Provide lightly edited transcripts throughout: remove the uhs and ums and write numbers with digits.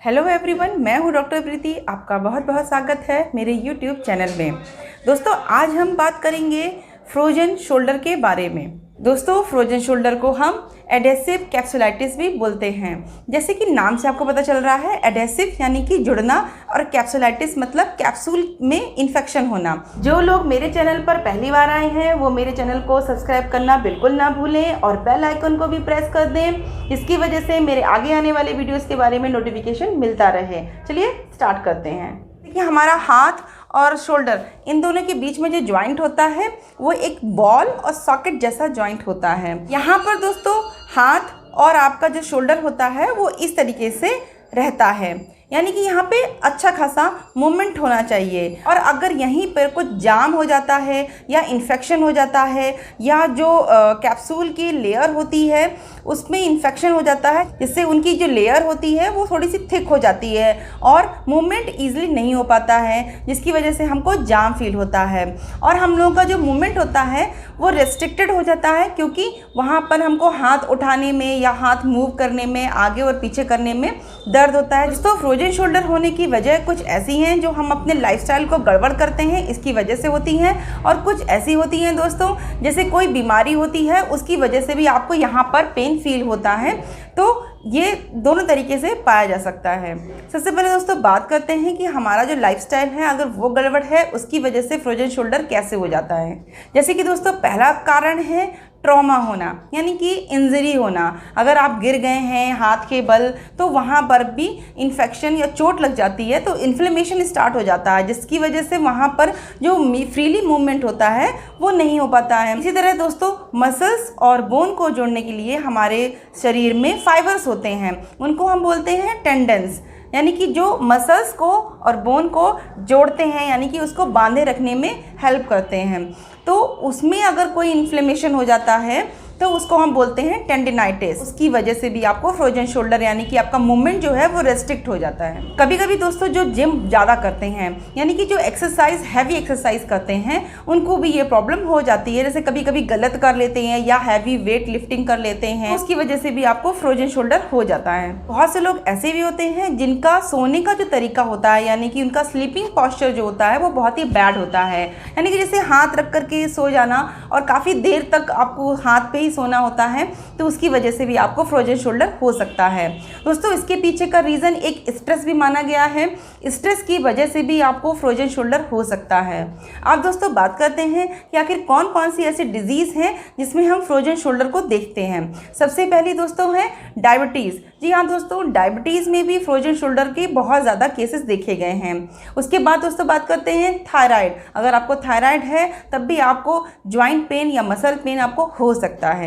Hello everyone, मैं हूं doctor प्रीति। आपका बहुत बहुत स्वागत है मेरे यूट्यूब चैनल में। दोस्तों, आज हम बात करेंगे फ्रोजन शोल्डर के बारे में। दोस्तों, फ्रोजन शोल्डर को हम एडेसिव कैप्सुलाइटिस भी बोलते हैं। जैसे कि नाम से आपको पता चल रहा है, एडेसिव यानी कि जुड़ना और कैप्सुलाइटिस मतलब कैप्सूल में इन्फेक्शन होना। जो लोग मेरे चैनल पर पहली बार आए हैं वो मेरे चैनल को सब्सक्राइब करना बिल्कुल ना भूलें और बेल आइकन को भी प्रेस कर दें। इसकी वजह से मेरे आगे आने वाले वीडियोस के बारे में नोटिफिकेशन मिलता रहे। चलिए स्टार्ट करते हैं। देखिए, हमारा हाथ और शोल्डर इन दोनों के बीच में जो जॉइंट होता है वो एक बॉल और सॉकेट जैसा जॉइंट होता है। यहाँ पर दोस्तों हाथ और आपका जो शोल्डर होता है वो इस तरीके से रहता है, यानी कि यहाँ पे अच्छा खासा मूवमेंट होना चाहिए। और अगर यहीं पर कुछ जाम हो जाता है या इन्फेक्शन हो जाता है या जो कैप्सूल की लेयर होती है उसमें इन्फेक्शन हो जाता है, जिससे उनकी जो लेयर होती है वो थोड़ी सी थिक हो जाती है और मूवमेंट ईजिली नहीं हो पाता है, जिसकी वजह से हमको जाम फील होता है। और हम लोगों का जो मूवमेंट होता है वो रेस्ट्रिक्टेड हो जाता है, क्योंकि वहाँ पर हमको हाथ उठाने में या हाथ मूव करने में, आगे और पीछे करने में दर्द होता है। दोस्तों, फ्रोजन शोल्डर होने की वजह कुछ ऐसी हैं जो हम अपने लाइफस्टाइल को गड़बड़ करते हैं, इसकी वजह से होती हैं। और कुछ ऐसी होती हैं दोस्तों, जैसे कोई बीमारी होती है उसकी वजह से भी आपको यहाँ पर पेन फील होता है। तो ये दोनों तरीके से पाया जा सकता है। सबसे पहले दोस्तों बात करते हैं कि हमारा जो लाइफस्टाइल है अगर वो गड़बड़ है उसकी वजह से फ्रोजन शोल्डर कैसे हो जाता है। जैसे कि दोस्तों पहला कारण है ट्रॉमा होना, यानी कि इंजरी होना। अगर आप गिर गए हैं हाथ के बल तो वहाँ पर भी इन्फेक्शन या चोट लग जाती है, तो इन्फ्लेमेशन स्टार्ट हो जाता है, जिसकी वजह से वहाँ पर जो फ्रीली मूवमेंट होता है वो नहीं हो पाता है। इसी तरह दोस्तों मसल्स और बोन को जोड़ने के लिए हमारे शरीर में फाइबर्स होते हैं, उनको हम बोलते हैं टेंडन्स, यानी कि जो मसल्स को और बोन को जोड़ते हैं, यानी कि उसको बांधे रखने में हेल्प करते हैं। तो उसमें अगर कोई इन्फ्लेमेशन हो जाता है तो उसको हम बोलते हैं टेंडिनाइटिस। उसकी वजह से भी आपको फ्रोजन शोल्डर यानी कि आपका मूवमेंट जो है वो रेस्ट्रिक्ट हो जाता है। कभी कभी दोस्तों जो जिम ज़्यादा करते हैं, यानी कि जो एक्सरसाइज हैवी एक्सरसाइज करते हैं, उनको भी ये प्रॉब्लम हो जाती है। जैसे कभी कभी गलत कर लेते हैं या हैवी वेट लिफ्टिंग कर लेते हैं, उसकी वजह से भी आपको फ्रोजन शोल्डर हो जाता है। बहुत से लोग ऐसे भी होते हैं जिनका सोने का जो तरीका होता है, यानी कि उनका स्लीपिंग पॉस्चर जो होता है वो बहुत ही बैड होता है, यानी कि जैसे हाथ रख करके सो जाना और काफ़ी देर तक आपको हाथ पे सोना होता है, तो उसकी वजह से भी आपको फ्रोजन शोल्डर हो सकता है। दोस्तों, इसके पीछे का रीज़न एक स्ट्रेस भी माना गया है। स्ट्रेस की वजह से भी आपको फ्रोजन शोल्डर हो सकता है। आप दोस्तों बात करते हैं कि आखिर कौन कौन सी ऐसी डिजीज़ हैं जिसमें हम फ्रोजन शोल्डर को देखते हैं। सबसे पहली दोस्तों है डायबिटीज़। जी हाँ दोस्तों, डायबिटीज़ में भी फ्रोजन शोल्डर के बहुत ज़्यादा केसेस देखे गए हैं। उसके बाद दोस्तों बात करते हैं थायराइड। अगर आपको थायराइड है तब भी आपको ज्वाइंट पेन या मसल पेन आपको हो सकता है।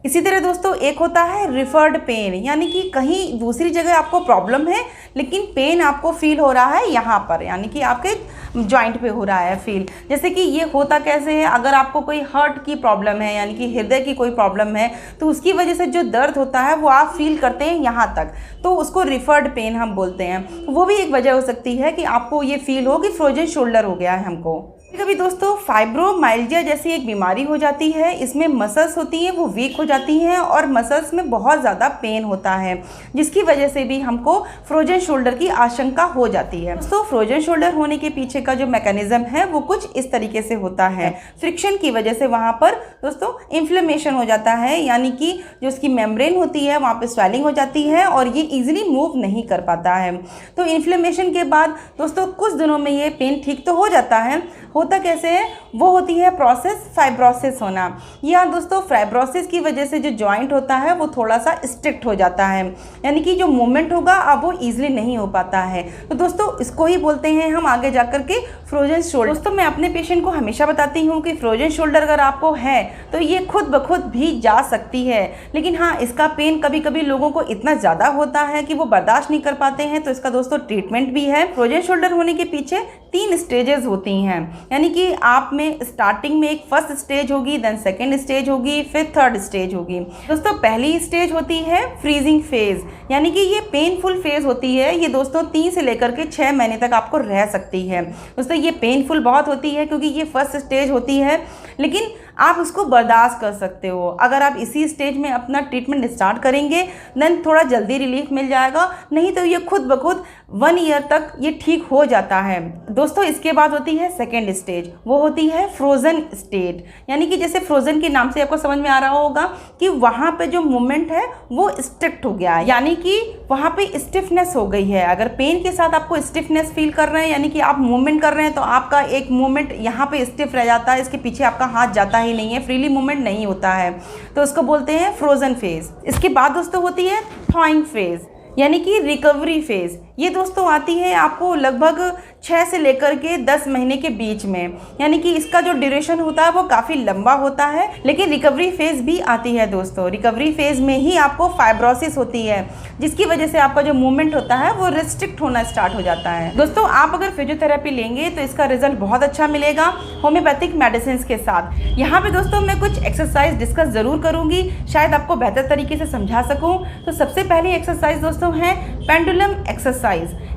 इसी तरह दोस्तों एक होता है रिफर्ड पेन, यानी कि कहीं दूसरी जगह आपको प्रॉब्लम है लेकिन पेन आपको फील हो रहा है यहाँ पर, यानी कि आपके जॉइंट पे हो रहा है फील। जैसे कि ये होता कैसे है, अगर आपको कोई हार्ट की प्रॉब्लम है यानी कि हृदय की कोई प्रॉब्लम है तो उसकी वजह से जो दर्द होता है वो आप फील करते हैं यहाँ तक, तो उसको रिफर्ड पेन हम बोलते हैं। वो भी एक वजह हो सकती है कि आपको ये फील हो कि फ्रोजन शोल्डर हो गया है हमको। कभी दोस्तों फाइब्रोमाइल्जिया जैसी एक बीमारी हो जाती है, इसमें मसल्स होती हैं वो वीक हो जाती हैं और मसल्स में बहुत ज़्यादा पेन होता है, जिसकी वजह से भी हमको फ्रोजन शोल्डर की आशंका हो जाती है। तो फ्रोजन शोल्डर होने के पीछे का जो मैकेनिज्म है वो कुछ इस तरीके से होता है। फ्रिक्शन की वजह से वहाँ पर दोस्तों इन्फ्लेमेशन हो जाता है, यानी कि जो उसकी मेम्ब्रेन होती है वहाँ पर स्वेलिंग हो जाती है और ये ईजिली मूव नहीं कर पाता है। तो इन्फ्लेमेशन के बाद दोस्तों कुछ दिनों में ये पेन ठीक तो हो जाता है। होता कैसे है, वो होती है प्रोसेस फाइब्रोसिस होना। या दोस्तों फाइब्रोसिस की वजह से जो जॉइंट होता है वो थोड़ा सा स्ट्रिक्ट हो जाता है, यानी कि जो मूवमेंट होगा अब वो ईजिली नहीं हो पाता है। तो दोस्तों इसको ही बोलते हैं हम आगे जाकर के फ्रोजन शोल्डर। दोस्तों मैं अपने पेशेंट को हमेशा बताती हूँ कि फ्रोजन शोल्डर अगर आपको है तो ये खुद ब खुद भी जा सकती है, लेकिन हाँ इसका पेन कभी कभी लोगों को इतना ज़्यादा होता है कि वो बर्दाश्त नहीं कर पाते हैं, तो इसका दोस्तों ट्रीटमेंट भी है। फ्रोजन शोल्डर होने के पीछे 3 स्टेजेस होती हैं, यानी कि आप में स्टार्टिंग में एक फर्स्ट स्टेज होगी, देन सेकेंड स्टेज होगी, फिर थर्ड स्टेज होगी। दोस्तों पहली स्टेज होती है फ्रीजिंग फेज, यानी कि ये पेनफुल फेज होती है। ये दोस्तों 3 से लेकर के 6 महीने तक आपको रह सकती है। दोस्तों ये पेनफुल बहुत होती है क्योंकि ये फर्स्ट स्टेज होती है, लेकिन आप उसको बर्दाश्त कर सकते हो। अगर आप इसी स्टेज में अपना ट्रीटमेंट स्टार्ट करेंगे देन थोड़ा जल्दी रिलीफ मिल जाएगा, नहीं तो ये खुद ब खुद 1 ईयर तक ये ठीक हो जाता है। दोस्तों इसके बाद होती है सेकेंड स्टेज, वो होती है फ्रोज़न स्टेट। यानी कि जैसे फ्रोज़न के नाम से आपको समझ में आ रहा होगा कि वहाँ पे जो मूवमेंट है वो स्ट्रिक्ट हो गया है, यानी कि वहाँ पे स्टिफनेस हो गई है। अगर पेन के साथ आपको स्टिफनेस फील कर रहे हैं, यानी कि आप मूवमेंट कर रहे हैं तो आपका एक मूवमेंट यहाँ पे स्टिफ रह जाता है, इसके पीछे आपका हाथ जाता ही नहीं है, फ्रीली मूवमेंट नहीं होता है, तो उसको बोलते हैं फ्रोज़न फेज। इसके बाद दोस्तों होती है थॉइंग फेज, यानी कि रिकवरी फेज़। ये दोस्तों आती है आपको लगभग 6 से लेकर के 10 महीने के बीच में, यानी कि इसका जो ड्यूरेशन होता है वो काफ़ी लंबा होता है। लेकिन रिकवरी फेज़ भी आती है दोस्तों। रिकवरी फेज़ में ही आपको फाइब्रोसिस होती है, जिसकी वजह से आपका जो मूवमेंट होता है वो रिस्ट्रिक्ट होना स्टार्ट हो जाता है। दोस्तों आप अगर फिजियोथेरेपी लेंगे तो इसका रिजल्ट बहुत अच्छा मिलेगा होम्योपैथिक मेडिसिन के साथ। यहाँ पे दोस्तों मैं कुछ एक्सरसाइज डिस्कस ज़रूर करूँगी, शायद आपको बेहतर तरीके से समझा सकूँ। तो सबसे पहली एक्सरसाइज दोस्तों है पेंडुलम एक्सरसाइज,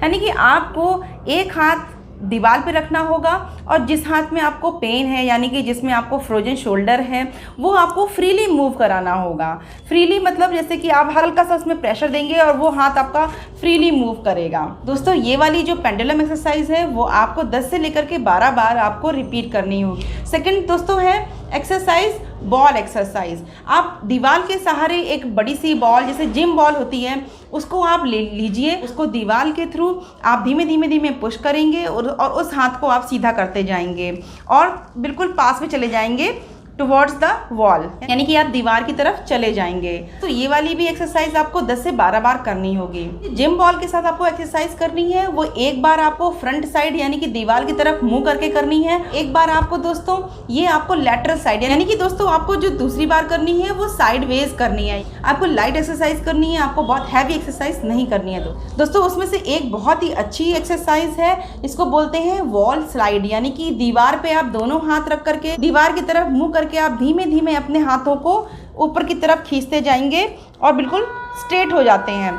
यानी कि आपको एक हाथ दीवार पे रखना होगा और जिस हाथ में आपको पेन है, यानी कि जिसमें आपको फ्रोजन शोल्डर है, वो आपको फ्रीली मूव कराना होगा। फ्रीली मतलब जैसे कि आप हल्का सा उसमें प्रेशर देंगे और वो हाथ आपका फ्रीली मूव करेगा। दोस्तों ये वाली जो पेंडुलम एक्सरसाइज है वो आपको 10 से लेकर के 12 बार आपको रिपीट करनी होगी। सेकंड दोस्तों है एक्सरसाइज बॉल एक्सरसाइज। आप दीवार के सहारे एक बड़ी सी बॉल, जैसे जिम बॉल होती है, उसको आप ले लीजिए, उसको दीवार के थ्रू आप धीमे धीमे धीमे पुश करेंगे और उस हाथ को आप सीधा करते जाएंगे और बिल्कुल पास में चले जाएंगे टुवर्ड्स द वॉल, यानी कि आप दीवार की तरफ चले जाएंगे। तो ये वाली भी एक्सरसाइज आपको 10 से 12 बार करनी होगी। जिम बॉल के साथ आपको एक्सरसाइज करनी है वो एक बार आपको फ्रंट साइड यानी कि दीवार की तरफ मुंह करके करनी है, एक बार आपको दोस्तों ये आपको लैटरल साइड, यानी कि दोस्तों आपको जो दूसरी बार करनी है वो साइड वेज करनी है। आपको लाइट एक्सरसाइज करनी है, आपको बहुत हैवी एक्सरसाइज नहीं करनी है। दोस्तों उसमें से एक बहुत ही अच्छी एक्सरसाइज है, इसको बोलते हैं वॉल स्लाइड, यानी कि दीवार पे आप दोनों हाथ रख करके दीवार की तरफ मुंह करके आप धीमे धीमे अपने हाथों को ऊपर की तरफ खींचते जाएंगे और बिल्कुल स्ट्रेट हो जाते हैं।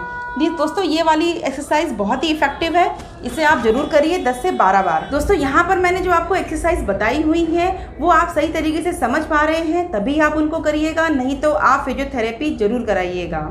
दोस्तों ये वाली एक्सरसाइज बहुत ही इफेक्टिव है, इसे आप जरूर करिए 10 से 12 बार। दोस्तों यहाँ पर मैंने जो आपको एक्सरसाइज बताई हुई है वो आप सही तरीके से समझ पा रहे हैं तभी आप उनको करिएगा, नहीं तो आप फिजियोथेरेपी जरूर कराइएगा।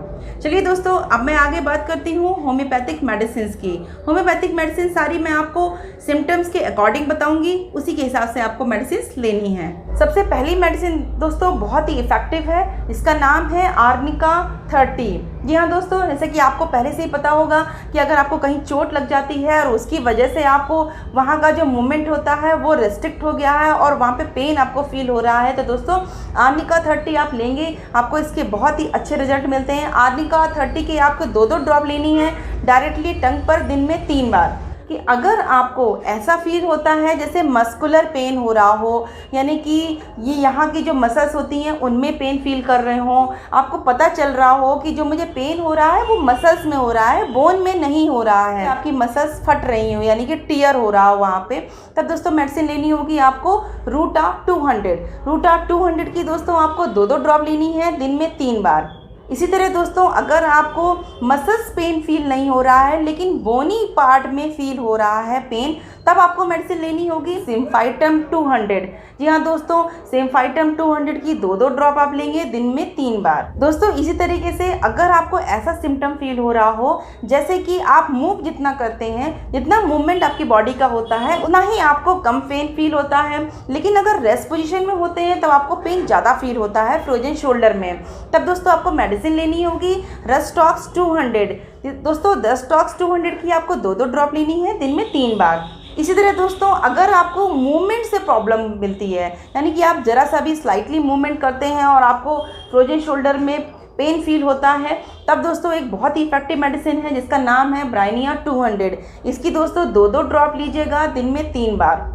चलिए दोस्तों अब मैं आगे बात करती हूँ होम्योपैथिक मेडिसिन की। होम्योपैथिक मेडिसिन सारी मैं आपको सिम्टम्स के अकॉर्डिंग बताऊंगी, उसी के हिसाब से आपको मेडिसिन लेनी है। सबसे पहली मेडिसिन दोस्तों बहुत ही इफेक्टिव है, इसका नाम है आर्निका 30। जी हाँ दोस्तों, जैसे कि आपको पहले से ही पता होगा कि अगर आपको कहीं चोट लग जाती है और उसकी वजह से आपको वहाँ का जो मूवमेंट होता है वो रिस्ट्रिक्ट हो गया है और वहाँ पे पेन आपको फील हो रहा है, तो दोस्तों आर्निका 30 आप लेंगे, आपको इसके बहुत ही अच्छे रिजल्ट मिलते हैं। आर्निका 30 के आपको 2-2 ड्रॉप लेनी है डायरेक्टली टंग पर दिन में 3 बार। कि अगर आपको ऐसा फील होता है जैसे मस्कुलर पेन हो रहा हो, यानी कि ये यहाँ की जो मसल्स होती हैं उनमें पेन फील कर रहे हो, आपको पता चल रहा हो कि जो मुझे पेन हो रहा है वो मसल्स में हो रहा है, बोन में नहीं हो रहा है, आपकी मसल्स फट रही हो यानी कि टीयर हो रहा हो वहाँ पे, तब दोस्तों मेडिसिन लेनी होगी आपको रूटा 200। रूटा 200 की दोस्तों आपको 2-2 ड्रॉप लेनी है दिन में 3 बार। इसी तरह दोस्तों अगर आपको मसल्स पेन फील नहीं हो रहा है लेकिन बोनी पार्ट में फील हो रहा है पेन, तब आपको मेडिसिन लेनी होगी सिम्फाइटम 200। जी हाँ दोस्तों, सिम्फाइटम 200 की 2-2 ड्रॉप आप लेंगे दिन में 3 बार। दोस्तों इसी तरीके से अगर आपको ऐसा सिम्टम फील हो रहा हो जैसे कि आप मूव जितना करते हैं, जितना मूवमेंट आपकी बॉडी का होता है उतना ही आपको कम पेन फील होता है, लेकिन अगर रेस्ट पोजीशन में होते हैं तब आपको पेन ज़्यादा फील होता है फ्रोजन शोल्डर में, तब दोस्तों आपको मेडिसिन लेनी होगी रस्टॉक्स 200। दोस्तों रस्टॉक्स 200 की आपको 2-2 ड्रॉप लेनी है दिन में 3 बार। इसी तरह दोस्तों अगर आपको मूवमेंट से प्रॉब्लम मिलती है, यानी कि आप जरा सा भी स्लाइटली मूवमेंट करते हैं और आपको फ्रोजन शोल्डर में पेन फील होता है, तब दोस्तों एक बहुत ही इफेक्टिव मेडिसिन है जिसका नाम है ब्राइनिया 200। इसकी दोस्तों 2-2 ड्रॉप लीजिएगा दिन में 3 बार।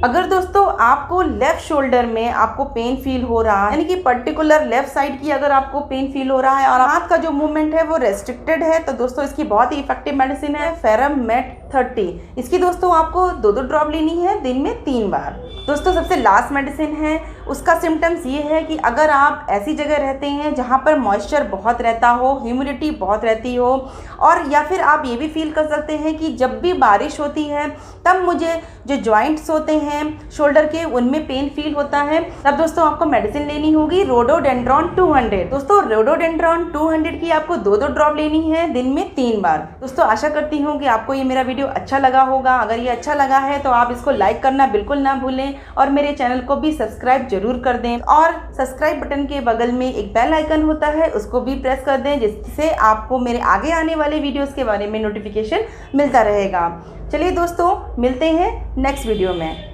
अगर दोस्तों आपको लेफ़्ट शोल्डर में आपको पेन फील हो रहा है, यानी कि पर्टिकुलर लेफ़्ट साइड की अगर आपको पेन फील हो रहा है और हाथ का जो मूवमेंट है वो रेस्ट्रिक्टेड है, तो दोस्तों इसकी बहुत ही इफेक्टिव मेडिसिन है फेरम मेट 30। इसकी दोस्तों आपको 2-2 ड्रॉप लेनी है दिन में 3 बार। दोस्तों सबसे लास्ट मेडिसिन है, उसका सिम्टम्स ये है कि अगर आप ऐसी जगह रहते हैं जहाँ पर मॉइस्चर बहुत रहता हो, ह्यूमिडिटी बहुत रहती हो, और या फिर आप ये भी फील कर सकते हैं कि जब भी बारिश होती है तब मुझे जो जॉइंट्स होते हैं शोल्डर के उनमें पेन फील होता है, तब दोस्तों आपको मेडिसिन लेनी होगी रोडोडेंड्रॉन 200। दोस्तों रोडोडेंड्रॉन 200 की आपको 2-2 ड्रॉप लेनी है दिन में 3 बार। दोस्तों आशा करती हूँ कि आपको ये मेरा वीडियो अच्छा लगा होगा। अगर ये अच्छा लगा है तो आप इसको लाइक करना बिल्कुल ना भूलें और मेरे चैनल को भी सब्सक्राइब जरूर कर दें, और सब्सक्राइब बटन के बगल में एक बेल आइकन होता है उसको भी प्रेस कर दें, जिससे आपको मेरे आगे आने वाले वीडियोस के बारे में नोटिफिकेशन मिलता रहेगा। चलिए दोस्तों मिलते हैं नेक्स्ट वीडियो में।